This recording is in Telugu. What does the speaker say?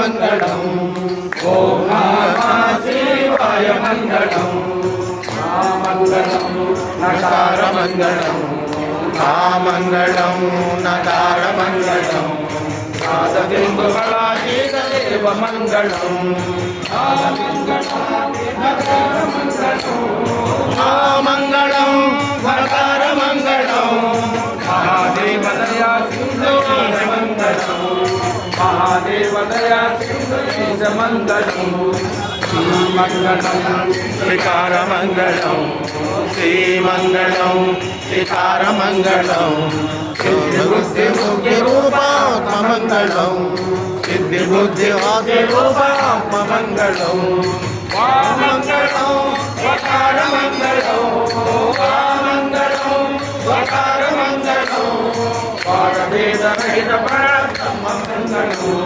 మంగళం. ఓం నమః శివాయ మంగళం. మంగళం నకార మంగళం. మంగళం నకార మంగళం. నాదబిందు కళాతీత దేవ మంగళం. మంగళం నకార మంగళం. మహాదేవ దయా సింధు మంగళం. మహాదేవ దయా సింధు మంగళం. మంగళం శ్రీకార మంగళం. శ్రీమంగళం శ్రీకార మంగళం. సిద్ధి బుద్ధి ముక్తి రూపాత్మ మంగళం. సిద్ధి బుద్ధి ఆది రూపాత్మ మంగళం. మంగళం వకార మంగళం. మంగళం వకార మంగళం. వారవేద రహిత పరబ్రహ్మ మంగళం.